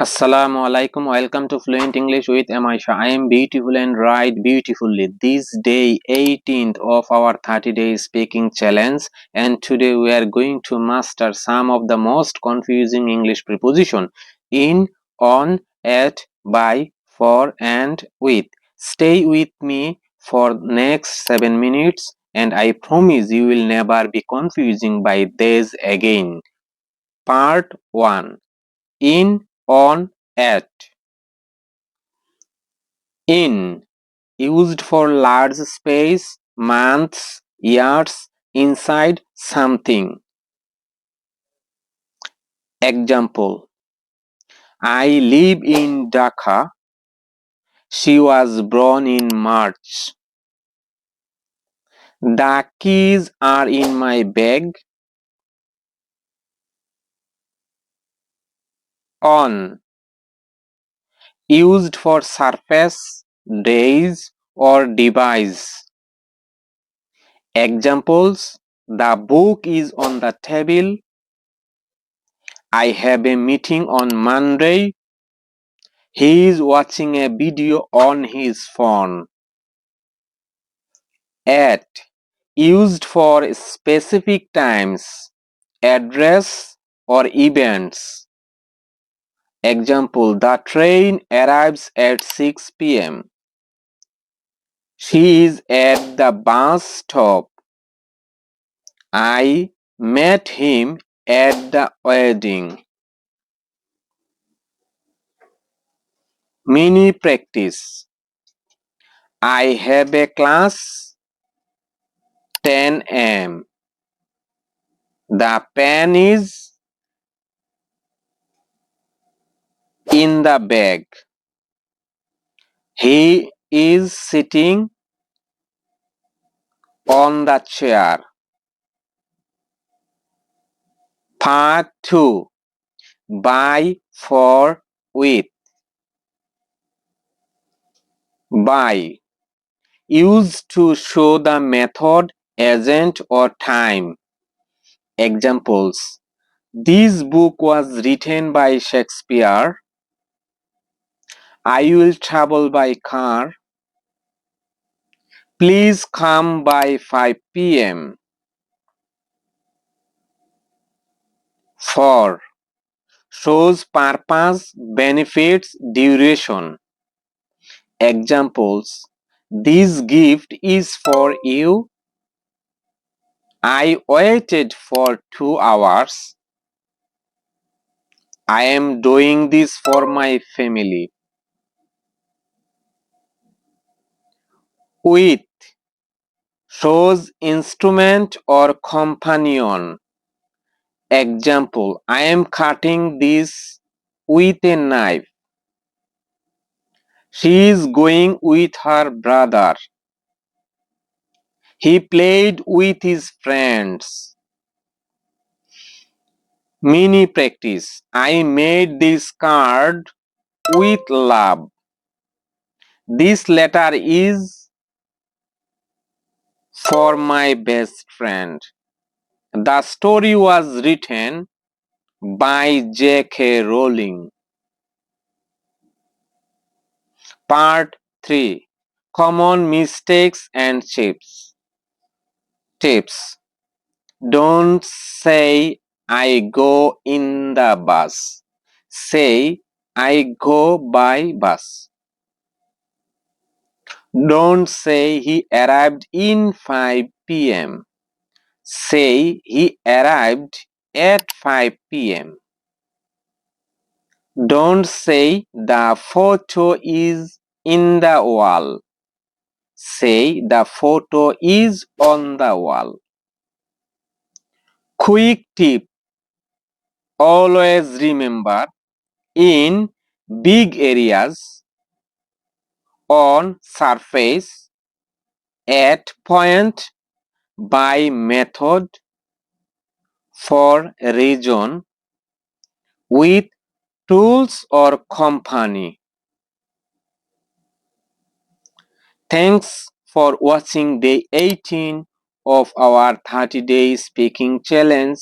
Assalamu alaikum. Welcome to Fluent English with Shah. I am beautiful and write beautifully. This day 18th of our 30 days speaking challenge, and today we are going to master some of the most confusing English preposition in, on, at, by, for and with. Stay with me for next 7 minutes and I promise you will never be confusing by these again. Part 1. In, on, at. In, used for large space, months, years, inside something. Example: I live in Dhaka. She was born in March. The keys are in my bag. On, used for surface, days or device. Examples: the book is on the table. I have a meeting on Monday. He is watching a video on his phone. At, used for specific times, address or events. Example: the train arrives at 6 p.m. She is at the bus stop. I met him at the wedding. Mini practice. I have a class 10 a.m. The pen is in the bag. He is sitting on the chair. Part 2. By, for, with. By, used to show the method, agent or time. Examples: this book was written by Shakespeare. I will travel by car. Please come by 5 p.m. For, shows purpose, benefits, duration. Examples: this gift is for you. I waited for 2 hours. I am doing this for my family. With, shows instrument or companion. Example: I am cutting this with a knife. She is going with her brother. He played with his friends. Mini practice. I made this card with love. This letter is for my best friend. The story was written by J.K. Rowling. Part 3. Common mistakes and tips. Don't say I go in the bus. Say I go by bus. Don't say he arrived in 5 p.m. Say he arrived at 5 p.m. Don't say the photo is in the wall. Say the photo is on the wall. Quick tip. Always remember, in big areas, on surface, at point, by method, for region, with tools or company. Thanks for watching day 18 of our 30-day speaking challenge.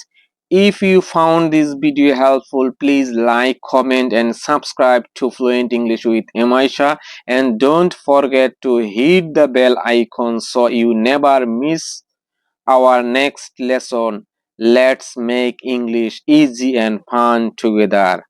If you found this video helpful, please like, comment and subscribe to Fluent English with Shah, and don't forget to hit the bell icon so you never miss our next lesson. Let's make English easy and fun together.